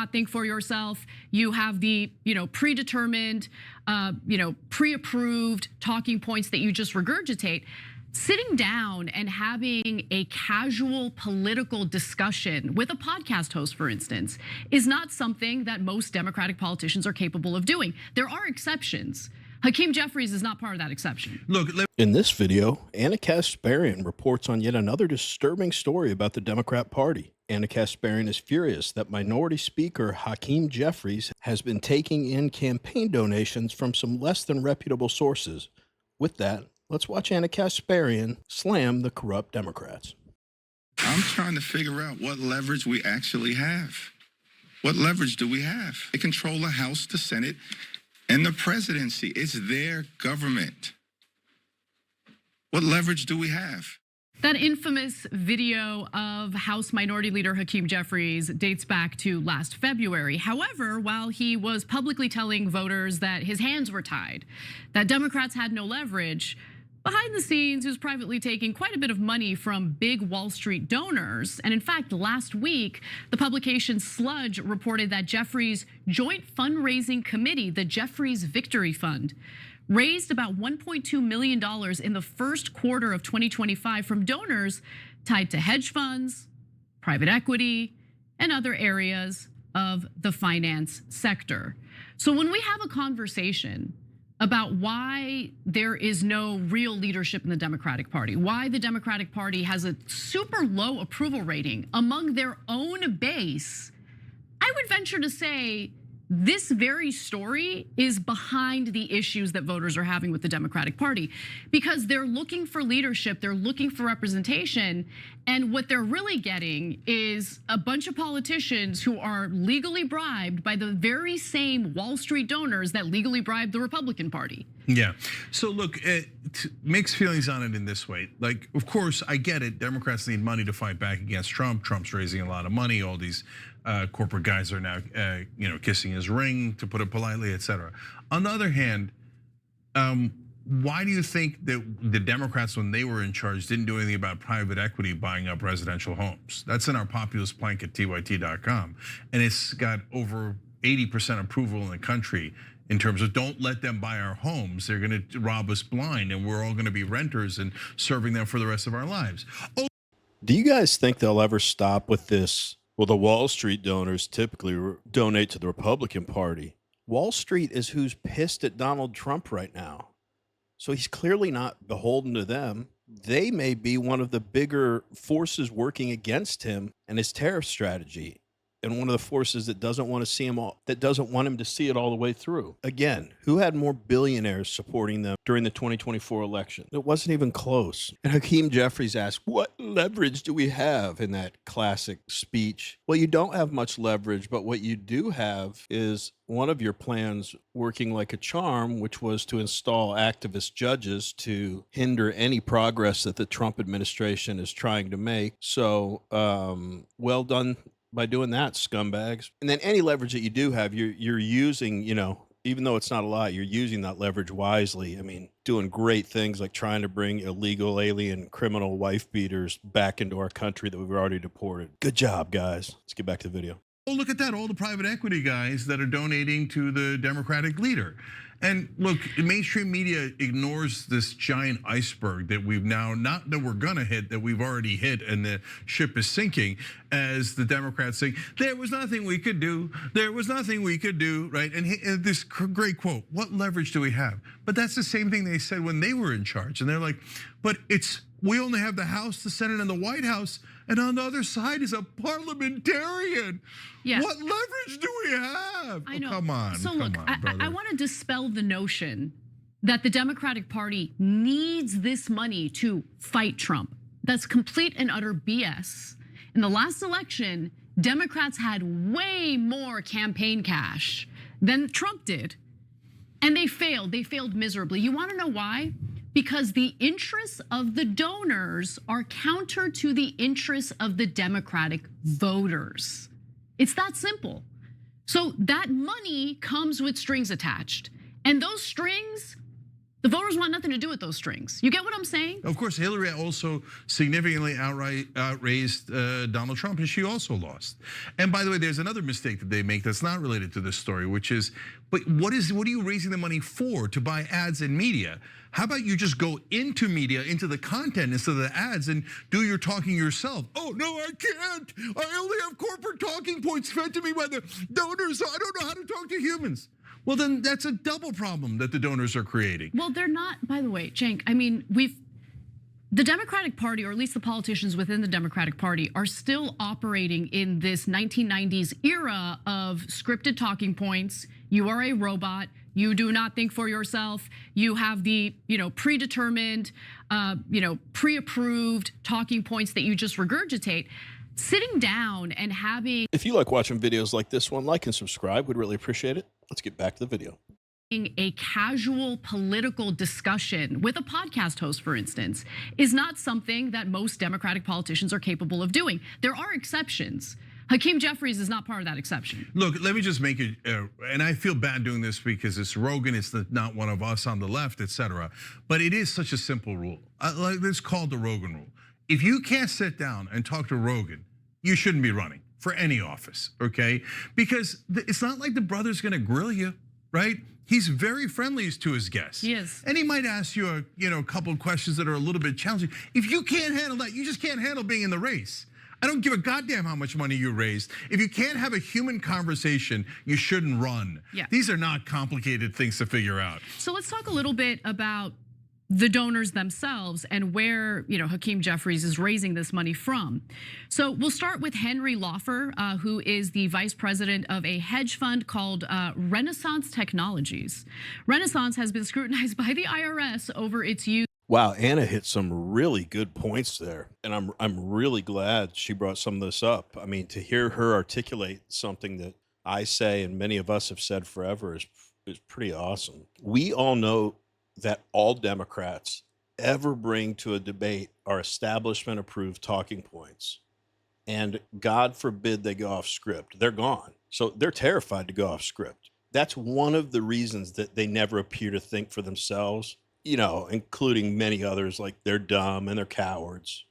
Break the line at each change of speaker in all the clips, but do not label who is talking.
think for yourself. You have the predetermined, pre-approved talking points that you just regurgitate. Sitting down and having a casual political discussion with a podcast host, for instance, is not something that most Democratic politicians are capable of doing. There are exceptions. Hakeem Jeffries is not part of that exception.
Look,
in this video, Anna Kasparian reports on yet another disturbing story about the Democrat Party. Anna Kasparian is furious that Minority Speaker Hakeem Jeffries has been taking in campaign donations from some less than reputable sources. With that, let's watch Anna Kasparian slam the corrupt Democrats.
I'm trying to figure out what leverage we actually have. What leverage do we have? They control the House, the Senate, and the presidency. It's their government. What leverage do we have?
That infamous video of House Minority Leader Hakeem Jeffries dates back to last February. However, while he was publicly telling voters that his hands were tied, that Democrats had no leverage, behind the scenes, he was privately taking quite a bit of money from big Wall Street donors. And in fact, last week, the publication Sludge reported that Jeffries' joint fundraising committee, the Jeffries Victory Fund, raised about $1.2 million in the first quarter of 2025 from donors tied to hedge funds, private equity, and other areas of the finance sector. So when we have a conversation about why there is no real leadership in the Democratic Party, why the Democratic Party has a super low approval rating among their own base, I would venture to say this very story is behind the issues that voters are having with the Democratic Party, because they're looking for leadership, they're looking for representation, and what they're really getting is a bunch of politicians who are legally bribed by the very same Wall Street donors that legally bribed the Republican Party.
Yeah, so look, mixed feelings on it in this way. Like, of course, I get it. Democrats need money to fight back against Trump. Trump's raising a lot of money. All these corporate guys are now, kissing his ring, to put it politely, etc. On the other hand, why do you think that the Democrats, when they were in charge, didn't do anything about private equity buying up residential homes? That's in our populist plank at TYT.com, and it's got over 80% approval in the country in terms of don't let them buy our homes. They're gonna rob us blind, and we're all gonna be renters and serving them for the rest of our lives. Oh.
Do you guys think they'll ever stop with this? Well, the Wall Street donors typically donate to the Republican Party. Wall Street is who's pissed at Donald Trump right now. So he's clearly not beholden to them. They may be one of the bigger forces working against him and his tariff strategy, and one of the forces that doesn't want to see him to see it all the way through. Again, who had more billionaires supporting them during the 2024 election? It wasn't even close. And Hakeem Jeffries asked, what leverage do we have, in that classic speech? Well, you don't have much leverage, but what you do have is one of your plans working like a charm, which was to install activist judges to hinder any progress that the Trump administration is trying to make. So, well done by doing that, scumbags. And then any leverage that you do have, you're using, even though it's not a lot, you're using that leverage wisely. I mean, doing great things like trying to bring illegal alien criminal wife beaters back into our country that we've already deported. Good job, guys. Let's get back to the video.
Oh, look at that, all the private equity guys that are donating to the Democratic leader. And look, mainstream media ignores this giant iceberg that we've now, not that we're gonna hit, that we've already hit, and the ship is sinking, as the Democrats say, there was nothing we could do, there was nothing we could do, right? And this great quote, what leverage do we have? But that's the same thing they said when they were in charge. And they're like, but we only have the House, the Senate, and the White House, and on the other side is a parliamentarian.
Yeah.
What leverage do we have?
I know.
Oh, come on,
so
come
look,
on,
I want to dispel the notion that the Democratic Party needs this money to fight Trump. That's complete and utter BS. In the last election, Democrats had way more campaign cash than Trump did. And they failed miserably. You wanna know why? Because the interests of the donors are counter to the interests of the Democratic voters. It's that simple. So that money comes with strings attached. And those strings The voters want nothing to do with those strings. You get what I'm saying?
Of course, Hillary also significantly outraised Donald Trump, and she also lost. And by the way, there's another mistake that they make that's not related to this story, which is, but what are you raising the money for? To buy ads in media? How about you just go into media, into the content instead of the ads, and do your talking yourself? Oh no, I can't. I only have corporate talking points fed to me by the donors, so I don't know how to talk to humans. Well, then that's a double problem that the donors are creating.
Well, they're not, by the way, Cenk, I mean, the Democratic Party, or at least the politicians within the Democratic Party, are still operating in this 1990s era of scripted talking points. You are a robot. You do not think for yourself. You have the, predetermined, pre-approved talking points that you just regurgitate. Sitting down and having...
If you like watching videos like this one, like and subscribe. We'd really appreciate it. Let's get back to the video.
A casual political discussion with a podcast host, for instance, is not something that most Democratic politicians are capable of doing. There are exceptions. Hakeem Jeffries is not part of that exception.
Look, let me just make it, and I feel bad doing this because it's Rogan, it's not one of us on the left, etc. But it is such a simple rule. It's called the Rogan rule. If you can't sit down and talk to Rogan, you shouldn't be running for any office, okay? Because it's not like the brother's gonna grill you, right? He's very friendly to his guests.
Yes.
And he might ask you a couple of questions that are a little bit challenging. If you can't handle that, you just can't handle being in the race. I don't give a goddamn how much money you raised. If you can't have a human conversation, you shouldn't run.
Yeah.
These are not complicated things to figure out.
So let's talk a little bit about the donors themselves and where Hakeem Jeffries is raising this money from. So we'll start with Henry Laufer, who is the vice president of a hedge fund called Renaissance Technologies. Renaissance has been scrutinized by the IRS over its use.
Wow, Anna hit some really good points there, and I'm really glad she brought some of this up. I mean, to hear her articulate something that I say and many of us have said forever is pretty awesome. We all know that all Democrats ever bring to a debate are establishment-approved talking points. And God forbid they go off script. They're gone. So they're terrified to go off script. That's one of the reasons that they never appear to think for themselves, including many others, like they're dumb and they're cowards.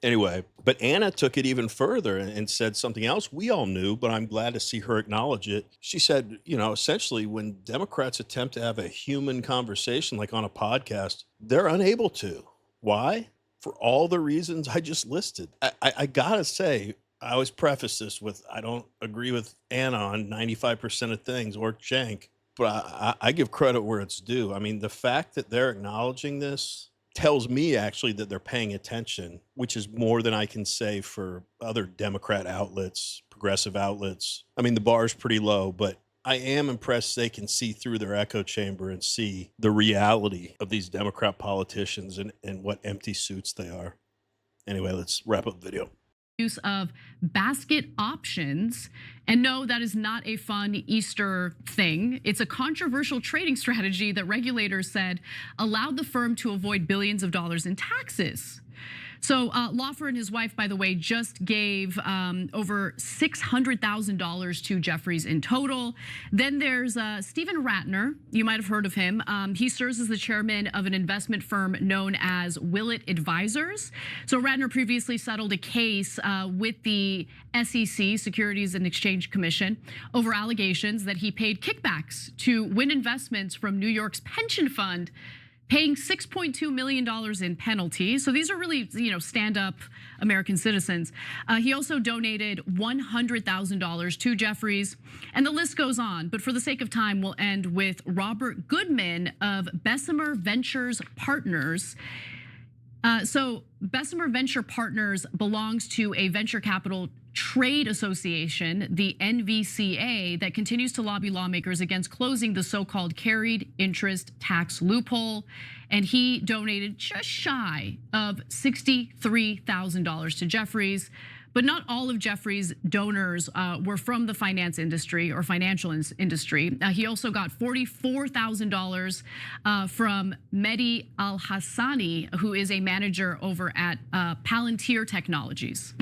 Anyway, but Anna took it even further and said something else we all knew, but I'm glad to see her acknowledge it. She said, essentially when Democrats attempt to have a human conversation, like on a podcast, they're unable to. Why? For all the reasons I just listed. I gotta say, I always preface this with, I don't agree with Anna on 95% of things, or Cenk, but I give credit where it's due. I mean, the fact that they're acknowledging this tells me actually that they're paying attention, which is more than I can say for other Democrat outlets, progressive outlets. I mean, the bar is pretty low, but I am impressed they can see through their echo chamber and see the reality of these Democrat politicians and what empty suits they are. Anyway, let's wrap up the video.
Use of basket options. And no, that is not a fun Easter thing. It's a controversial trading strategy that regulators said allowed the firm to avoid billions of dollars in taxes. So Laufer and his wife, by the way, just gave over $600,000 to Jeffries in total. Then there's Stephen Ratner. You might have heard of him. He serves as the chairman of an investment firm known as Willett Advisors. So Ratner previously settled a case with the SEC, Securities and Exchange Commission, over allegations that he paid kickbacks to win investments from New York's pension fund, paying $6.2 million in penalties. So these are really, stand-up American citizens. He also donated $100,000 to Jeffries, and the list goes on. But for the sake of time, we'll end with Robert Goodman of Bessemer Ventures Partners. So Bessemer Venture Partners belongs to a venture capital trade association, the NVCA, that continues to lobby lawmakers against closing the so-called carried interest tax loophole. And he donated just shy of $63,000 to Jeffries. But not all of Jeffries' donors were from the finance industry or financial industry. He also got $44,000 from Mehdi Al-Hassani, who is a manager over at Palantir Technologies.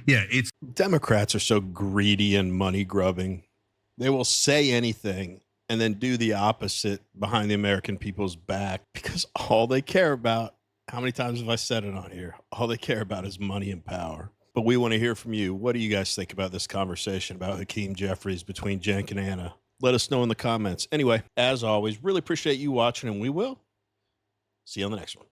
Yeah, it's
Democrats are so greedy and money grubbing. They will say anything and then do the opposite behind the American people's back, because all they care about, how many times have I said it on here? All they care about is money and power. But we want to hear from you. What do you guys think about this conversation about Hakeem Jeffries between Cenk and Anna? Let us know in the comments. Anyway, as always, really appreciate you watching, and we will see you on the next one.